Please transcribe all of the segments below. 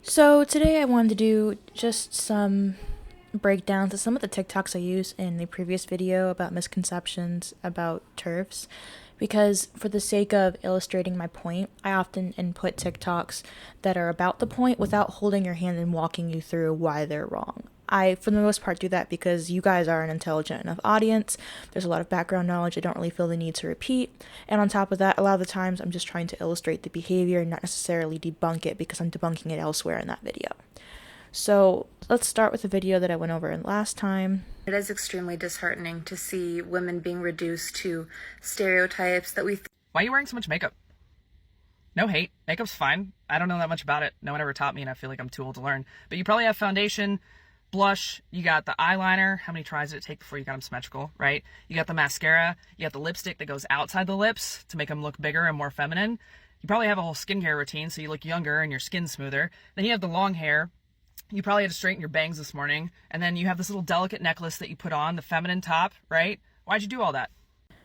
So today I wanted to do just some breakdowns of some of the TikToks I used in the previous video about misconceptions about TERFs, because for the sake of illustrating my point, I often input TikToks that are about the point without holding your hand and walking you through why they're wrong. I, for the most part, do that because you guys are an intelligent enough audience. There's a lot of background knowledge I don't really feel the need to repeat. And on top of that, a lot of the times I'm just trying to illustrate the behavior, not necessarily debunk it because I'm debunking it elsewhere in that video. So let's start with the video that I went over in last time. It is extremely disheartening to see women being reduced to stereotypes that we Why are you wearing so much makeup? No hate. Makeup's fine. I don't know that much about it. No one ever taught me, and I feel like I'm too old to learn. But you probably have foundation, blush, you got the eyeliner. How many tries did it take before you got them symmetrical, right? You got the mascara. You got the lipstick that goes outside the lips to make them look bigger and more feminine. You probably have a whole skincare routine so you look younger and your skin's smoother. Then you have the long hair. You probably had to straighten your bangs this morning. And then you have this little delicate necklace that you put on, the feminine top, right? Why'd you do all that?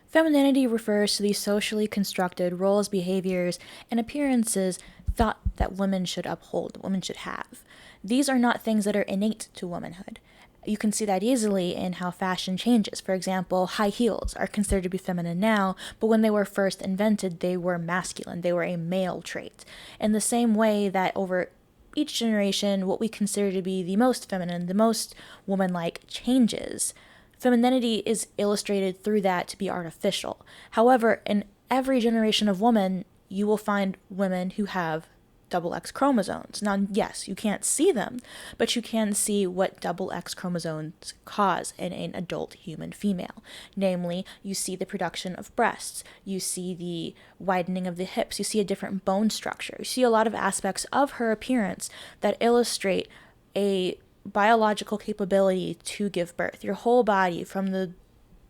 Femininity refers to the socially constructed roles, behaviors, and appearances thought that women should uphold, that women should have. These are not things that are innate to womanhood. You can see that easily in how fashion changes. For example, high heels are considered to be feminine now, but when they were first invented, they were masculine. They were a male trait. In the same way that over each generation, what we consider to be the most feminine, the most woman-like changes. Femininity is illustrated through that to be artificial. However, in every generation of woman, you will find women who have double X chromosomes. Now, yes, you can't see them, but you can see what double X chromosomes cause in an adult human female. Namely, you see the production of breasts, you see the widening of the hips, you see a different bone structure, you see a lot of aspects of her appearance that illustrate a biological capability to give birth. Your whole body, from the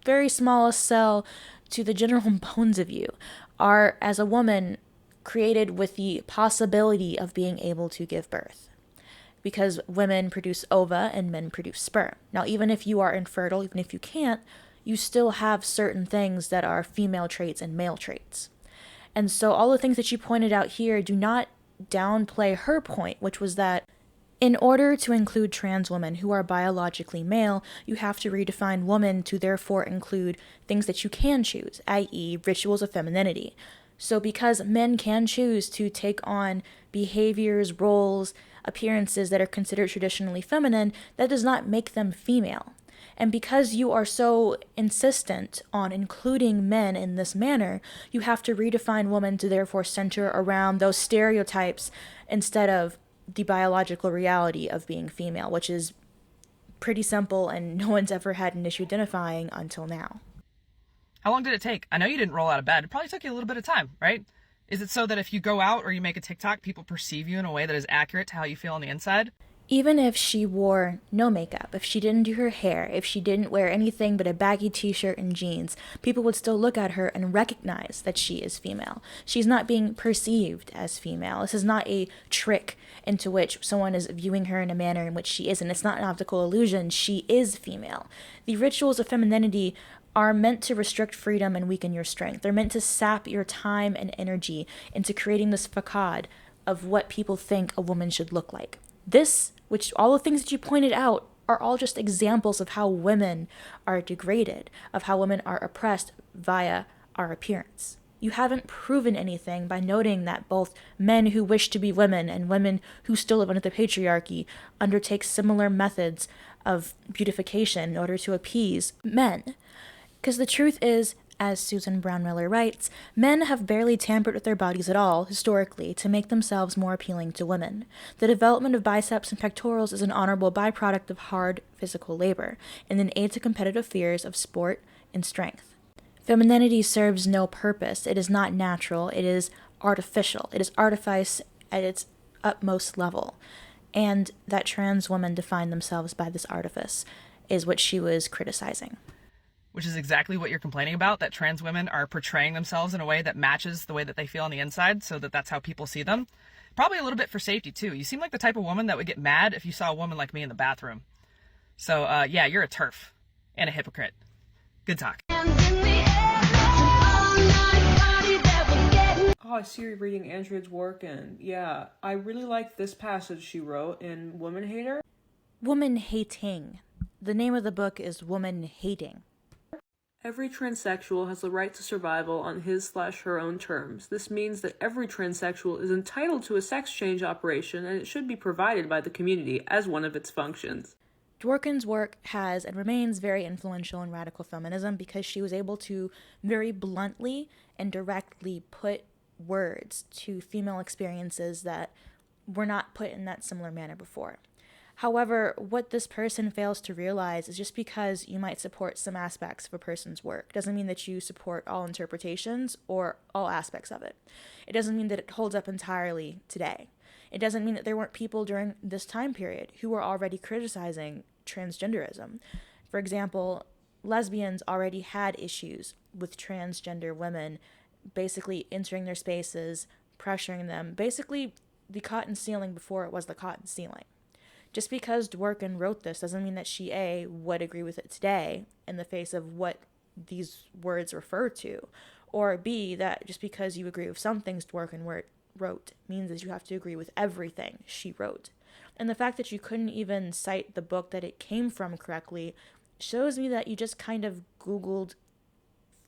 very smallest cell to the general bones of you, are, as a woman, created with the possibility of being able to give birth. Because women produce ova and men produce sperm. Now, even if you are infertile, even if you can't, you still have certain things that are female traits and male traits. And so all the things that you pointed out here do not downplay her point, which was that in order to include trans women who are biologically male, you have to redefine woman to therefore include things that you can choose, i.e. rituals of femininity. So because men can choose to take on behaviors, roles, appearances that are considered traditionally feminine, that does not make them female. And because you are so insistent on including men in this manner, you have to redefine woman to therefore center around those stereotypes instead of the biological reality of being female, which is pretty simple and no one's ever had an issue identifying until now. How long did it take? I know you didn't roll out of bed. It probably took you a little bit of time, right? Is it so that if you go out or you make a TikTok, people perceive you in a way that is accurate to how you feel on the inside? Even if she wore no makeup, if she didn't do her hair, if she didn't wear anything but a baggy t-shirt and jeans, people would still look at her and recognize that she is female. She's not being perceived as female. This is not a trick into which someone is viewing her in a manner in which she isn't. It's not an optical illusion. She is female. The rituals of femininity are meant to restrict freedom and weaken your strength. They're meant to sap your time and energy into creating this facade of what people think a woman should look like. This, which all the things that you pointed out, are all just examples of how women are degraded, of how women are oppressed via our appearance. You haven't proven anything by noting that both men who wish to be women and women who still live under the patriarchy undertake similar methods of beautification in order to appease men. Because the truth is, as Susan Brown Miller writes, men have barely tampered with their bodies at all, historically, to make themselves more appealing to women. The development of biceps and pectorals is an honorable byproduct of hard physical labor, and an aid to competitive fears of sport and strength. Femininity serves no purpose. It is not natural. It is artificial. It is artifice at its utmost level. And that trans women define themselves by this artifice is what she was criticizing. Which is exactly what you're complaining about, that trans women are portraying themselves in a way that matches the way that they feel on the inside, so that that's how people see them. Probably a little bit for safety, too. You seem like the type of woman that would get mad if you saw a woman like me in the bathroom. So, yeah, you're a TERF and a hypocrite. Good talk. Oh, I see you're reading Andrea Dworkin. Yeah, I really like this passage she wrote in Woman Hater. Woman hating. The name of the book is Woman Hating. Every transsexual has the right to survival on his/her own terms. This means that every transsexual is entitled to a sex change operation, and it should be provided by the community as one of its functions. Dworkin's work has and remains very influential in radical feminism because she was able to very bluntly and directly put words to female experiences that were not put in that similar manner before. However, what this person fails to realize is just because you might support some aspects of a person's work doesn't mean that you support all interpretations or all aspects of it. It doesn't mean that it holds up entirely today. It doesn't mean that there weren't people during this time period who were already criticizing transgenderism. For example, lesbians already had issues with transgender women basically entering their spaces, pressuring them. Basically, the cotton ceiling before it was the cotton ceiling. Just because Dworkin wrote this doesn't mean that she, A, would agree with it today in the face of what these words refer to, or B, that just because you agree with some things Dworkin wrote means that you have to agree with everything she wrote. And the fact that you couldn't even cite the book that it came from correctly shows me that you just kind of Googled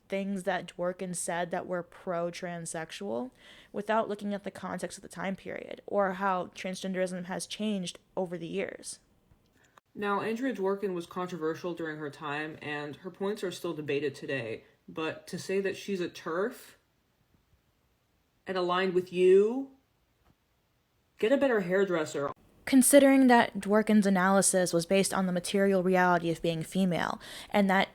things that Dworkin said that were pro-transsexual without looking at the context of the time period or how transgenderism has changed over the years. Now, Andrea Dworkin was controversial during her time, and her points are still debated today, but to say that she's a TERF and aligned with you, get a better hairdresser. Considering that Dworkin's analysis was based on the material reality of being female, and that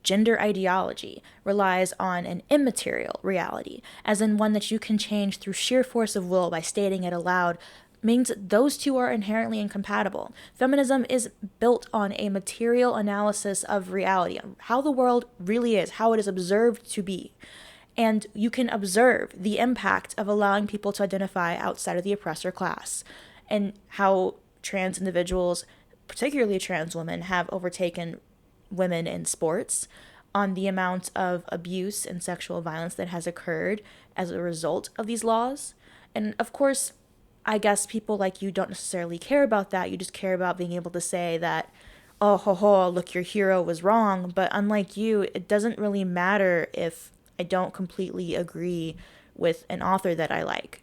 gender ideology relies on an immaterial reality, as in one that you can change through sheer force of will by stating it aloud, means that those two are inherently incompatible. Feminism is built on a material analysis of reality, how the world really is, how it is observed to be. And you can observe the impact of allowing people to identify outside of the oppressor class, and how trans individuals, particularly trans women, have overtaken women in sports, on the amount of abuse and sexual violence that has occurred as a result of these laws. And of course, I guess people like you don't necessarily care about that. You just care about being able to say that, oh, ho, ho, look, your hero was wrong. But unlike you, it doesn't really matter if I don't completely agree with an author that I like.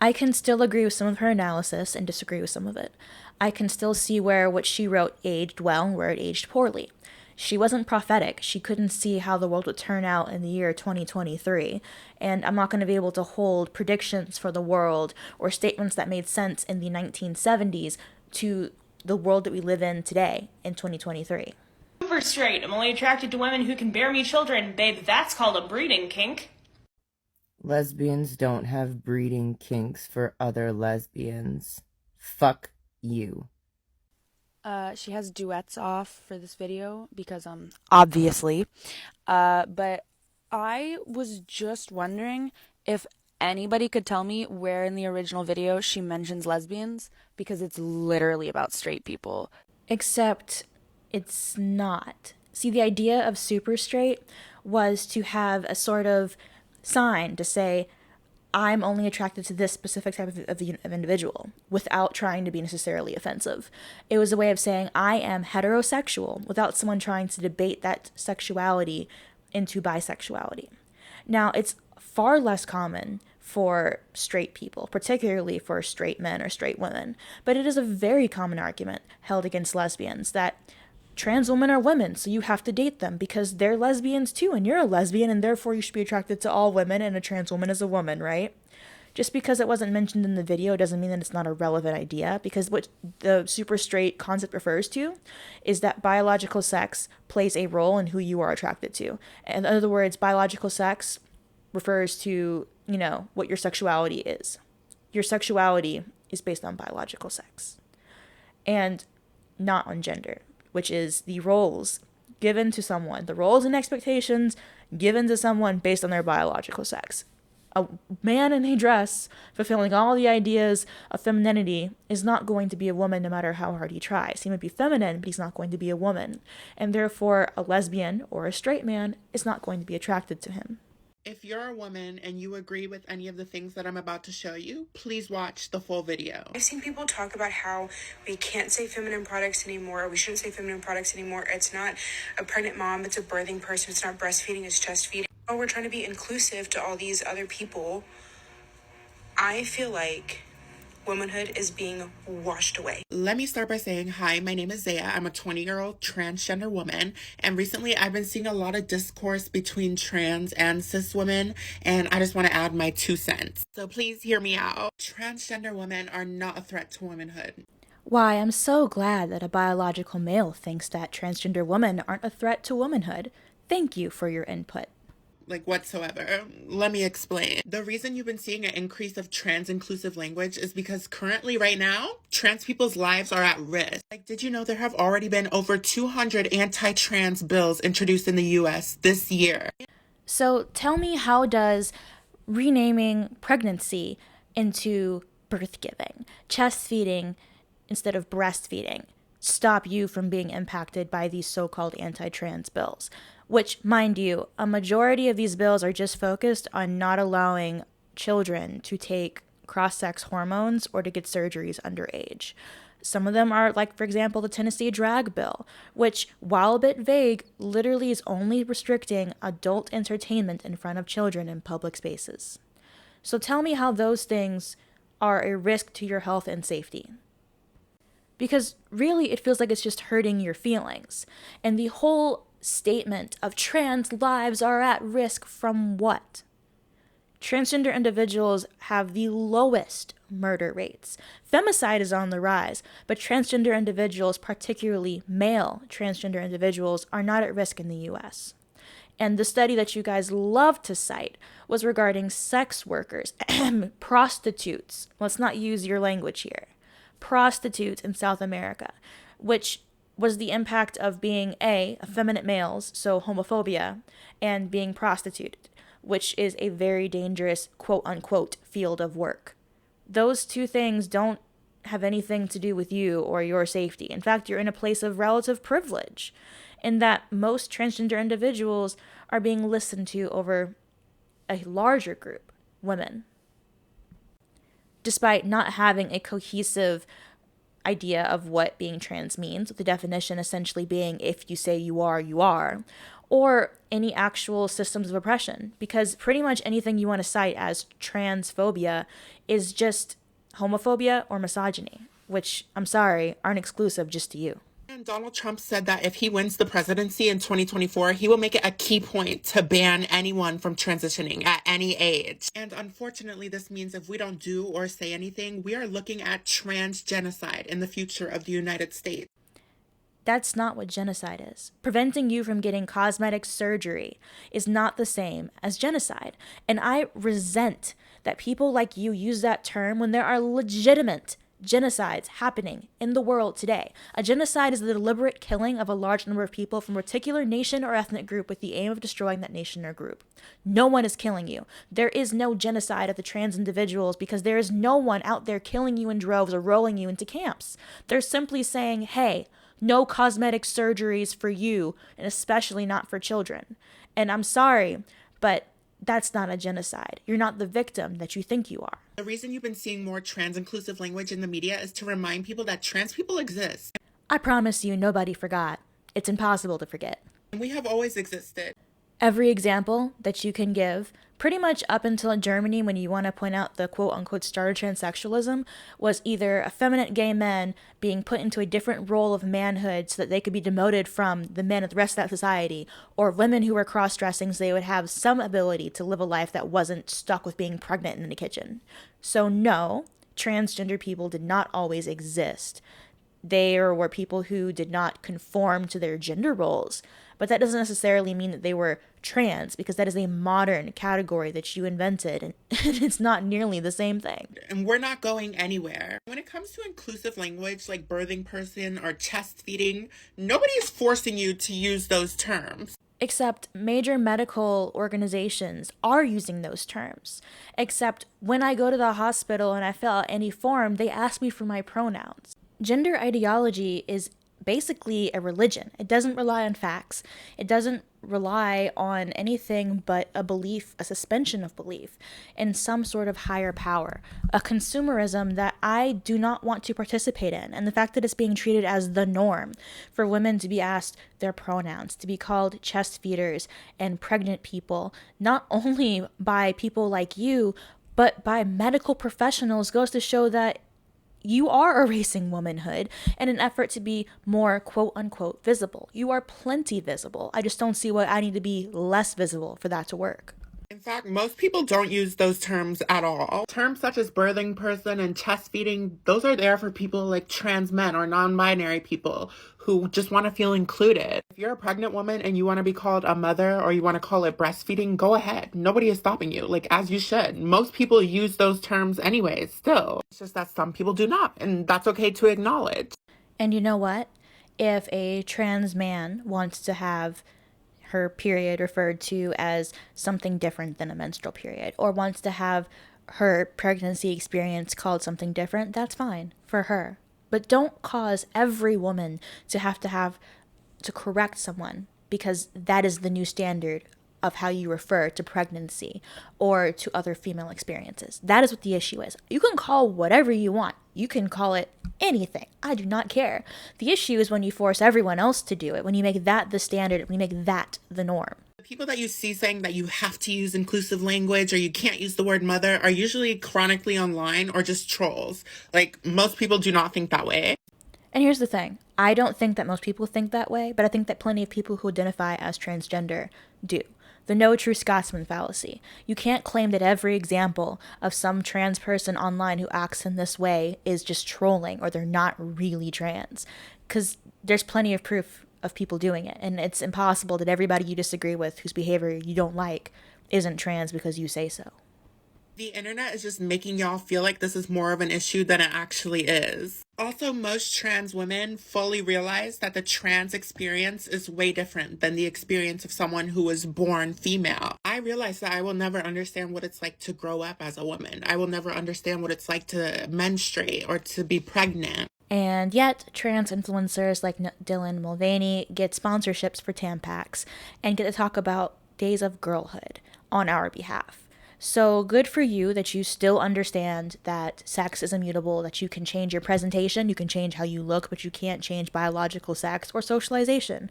I can still agree with some of her analysis and disagree with some of it. I can still see where what she wrote aged well and where it aged poorly. She wasn't prophetic. She couldn't see how the world would turn out in the year 2023. And I'm not going to be able to hold predictions for the world or statements that made sense in the 1970s to the world that we live in today in 2023. Super straight. I'm only attracted to women who can bear me children. Babe, that's called a breeding kink. Lesbians don't have breeding kinks for other lesbians. Fuck you. She has duets off for this video because, obviously. But I was just wondering if anybody could tell me where in the original video she mentions lesbians, because it's literally about straight people. Except it's not. See, the idea of super straight was to have a sort of sign to say, I'm only attracted to this specific type of individual without trying to be necessarily offensive. It was a way of saying I am heterosexual without someone trying to debate that sexuality into bisexuality. Now, it's far less common for straight people, particularly for straight men or straight women, but it is a very common argument held against lesbians that trans women are women, so you have to date them because they're lesbians too, and you're a lesbian, and therefore you should be attracted to all women, and a trans woman is a woman, right? Just because it wasn't mentioned in the video doesn't mean that it's not a relevant idea, because what the super straight concept refers to is that biological sex plays a role in who you are attracted to. In other words, biological sex refers to, what your sexuality is. Your sexuality is based on biological sex and not on gender, which is the roles given to someone, the roles and expectations given to someone based on their biological sex. A man in a dress fulfilling all the ideas of femininity is not going to be a woman no matter how hard he tries. He might be feminine, but he's not going to be a woman. And therefore, a lesbian or a straight man is not going to be attracted to him. If you're a woman and you agree with any of the things that I'm about to show you, please watch the full video. I've seen people talk about how we can't say feminine products anymore, or we shouldn't say feminine products anymore. It's not a pregnant mom, it's a birthing person, it's not breastfeeding, it's chest feeding. Oh, we're trying to be inclusive to all these other people. I feel like womanhood is being washed away. Let me start by saying, hi, my name is Zaya. I'm a 20-year-old transgender woman, and recently I've been seeing a lot of discourse between trans and cis women, and I just want to add my 2 cents. So please hear me out. Transgender women are not a threat to womanhood. Why, I'm so glad that a biological male thinks that transgender women aren't a threat to womanhood. Thank you for your input. Like whatsoever. Let me explain. The reason you've been seeing an increase of trans inclusive language is because currently right now, trans people's lives are at risk. Like, did you know there have already been over 200 anti-trans bills introduced in the US this year? So tell me, how does renaming pregnancy into birth giving, chest feeding instead of breastfeeding, stop you from being impacted by these so-called anti-trans bills? Which, mind you, a majority of these bills are just focused on not allowing children to take cross-sex hormones or to get surgeries underage. Some of them are, like, for example, the Tennessee drag bill, which, while a bit vague, literally is only restricting adult entertainment in front of children in public spaces. So tell me how those things are a risk to your health and safety. Because really, it feels like it's just hurting your feelings. And the whole statement of trans lives are at risk from what? Transgender individuals have the lowest murder rates. Femicide is on the rise, but transgender individuals, particularly male transgender individuals, are not at risk in the US. And the study that you guys love to cite was regarding sex workers, prostitutes. Let's not use your language here. Prostitutes in South America, which was the impact of being effeminate males, so homophobia, and being prostituted, which is a very dangerous quote-unquote field of work. Those two things don't have anything to do with you or your safety. In fact, you're in a place of relative privilege in that most transgender individuals are being listened to over a larger group, women, despite not having a cohesive idea of what being trans means, with the definition essentially being if you say you are, or any actual systems of oppression, because pretty much anything you want to cite as transphobia is just homophobia or misogyny, which, I'm sorry, aren't exclusive just to you. And Donald Trump said that if he wins the presidency in 2024, he will make it a key point to ban anyone from transitioning at any age. And unfortunately, this means if we don't do or say anything, we are looking at trans genocide in the future of the United States. That's not what genocide is. Preventing you from getting cosmetic surgery is not the same as genocide. And I resent that people like you use that term when there are legitimate genocides happening in the world today. A genocide is the deliberate killing of a large number of people from a particular nation or ethnic group with the aim of destroying that nation or group. No one is killing you. There is no genocide of the trans individuals because there is no one out there killing you in droves or rolling you into camps. They're simply saying, hey, no cosmetic surgeries for you, and especially not for children. And I'm sorry, but that's not a genocide. You're not the victim that you think you are. The reason you've been seeing more trans-inclusive language in the media is to remind people that trans people exist. I promise you, nobody forgot. It's impossible to forget. And we have always existed. Every example that you can give, pretty much up until Germany, when you want to point out the quote-unquote start of transsexualism, was either effeminate gay men being put into a different role of manhood so that they could be demoted from the men of the rest of that society, or women who were cross-dressing so they would have some ability to live a life that wasn't stuck with being pregnant in the kitchen. So no, transgender people did not always exist. There were people who did not conform to their gender roles, but that doesn't necessarily mean that they were trans, because that is a modern category that you invented, and it's not nearly the same thing. And we're not going anywhere. When it comes to inclusive language like birthing person or chest feeding, nobody is forcing you to use those terms. Except major medical organizations are using those terms. Except when I go to the hospital and I fill out any form, they ask me for my pronouns. Gender ideology is basically a religion. It doesn't rely on facts. It doesn't rely on anything but a belief, a suspension of belief in some sort of higher power, a consumerism that I do not want to participate in. And the fact that it's being treated as the norm for women to be asked their pronouns, to be called chest feeders and pregnant people, not only by people like you, but by medical professionals, goes to show that you are erasing womanhood in an effort to be more quote unquote visible. You are plenty visible. I just don't see why I need to be less visible for that to work. In fact, most people don't use those terms at all. Terms such as birthing person and chest feeding, those are there for people like trans men or non-binary people who just want to feel included. If you're a pregnant woman and you want to be called a mother or you want to call it breastfeeding, go ahead. Nobody is stopping you, like as you should. Most people use those terms anyways still. It's just that some people do not, and that's okay to acknowledge. And you know what? If a trans man wants to have her period referred to as something different than a menstrual period, or wants to have her pregnancy experience called something different, that's fine for her. But don't cause every woman to have to correct someone because that is the new standard of how you refer to pregnancy or to other female experiences. That is what the issue is. You can call whatever you want. You can call it anything. I do not care. The issue is when you force everyone else to do it, when you make that the standard, when you make that the norm. The people that you see saying that you have to use inclusive language or you can't use the word mother are usually chronically online or just trolls. Like, most people do not think that way. And here's the thing. I don't think that most people think that way, but I think that plenty of people who identify as transgender do. The no true Scotsman fallacy. You can't claim that every example of some trans person online who acts in this way is just trolling or they're not really trans. Because there's plenty of proof of people doing it. And it's impossible that everybody you disagree with, whose behavior you don't like, isn't trans because you say so. The internet is just making y'all feel like this is more of an issue than it actually is. Also, most trans women fully realize that the trans experience is way different than the experience of someone who was born female. I realize that I will never understand what it's like to grow up as a woman. I will never understand what it's like to menstruate or to be pregnant. And yet, trans influencers like Dylan Mulvaney get sponsorships for Tampax and get to talk about days of girlhood on our behalf. So good for you that you still understand that sex is immutable, that you can change your presentation, you can change how you look, but you can't change biological sex or socialization.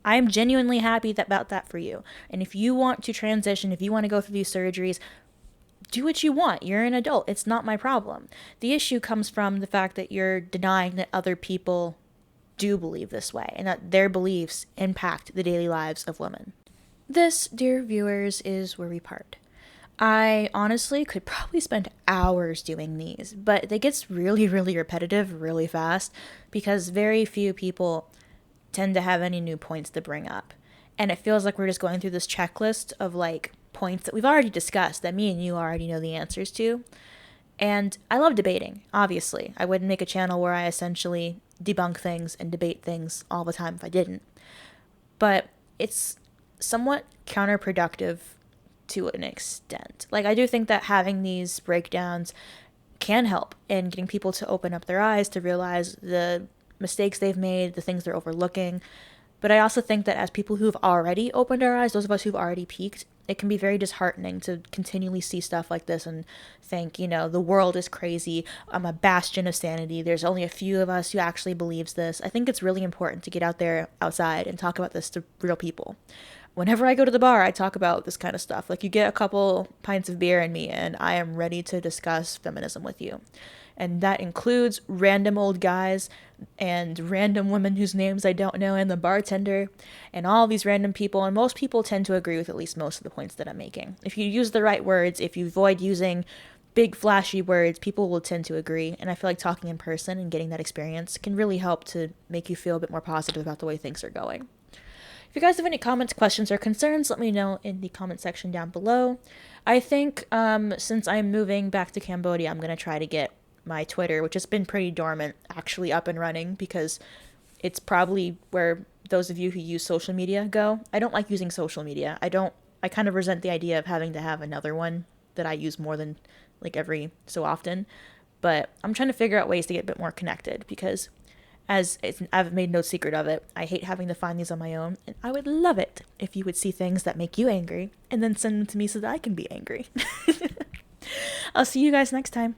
I am genuinely happy about that for you. And if you want to transition, if you want to go through these surgeries, do what you want. You're an adult. It's not my problem. The issue comes from the fact that you're denying that other people do believe this way and that their beliefs impact the daily lives of women. This, dear viewers, is where we part. I honestly could probably spend hours doing these, but it gets really, really repetitive really fast because very few people tend to have any new points to bring up. And it feels like we're just going through this checklist of like points that we've already discussed that me and you already know the answers to. And I love debating, obviously. I wouldn't make a channel where I essentially debunk things and debate things all the time if I didn't. But it's somewhat counterproductive to an extent. Like, I do think that having these breakdowns can help in getting people to open up their eyes, to realize the mistakes they've made, the things they're overlooking. But I also think that as people who've already opened our eyes, those of us who've already peaked, it can be very disheartening to continually see stuff like this and think, you know, the world is crazy. I'm a bastion of sanity. There's only a few of us who actually believes this. I think it's really important to get out there outside and talk about this to real people. Whenever I go to the bar, I talk about this kind of stuff. Like, you get a couple pints of beer in me, and I am ready to discuss feminism with you. And that includes random old guys and random women whose names I don't know, and the bartender, and all these random people. And most people tend to agree with at least most of the points that I'm making. If you use the right words, if you avoid using big flashy words, people will tend to agree. And I feel like talking in person and getting that experience can really help to make you feel a bit more positive about the way things are going. If you guys have any comments, questions, or concerns, let me know in the comment section down below. I think since I'm moving back to Cambodia, I'm going to try to get my Twitter, which has been pretty dormant, actually up and running because it's probably where those of you who use social media go. I don't like using social media. I kind of resent the idea of having to have another one that I use more than like every so often. But I'm trying to figure out ways to get a bit more connected because I've made no secret of it, I hate having to find these on my own, and I would love it if you would see things that make you angry and then send them to me so that I can be angry. I'll see you guys next time.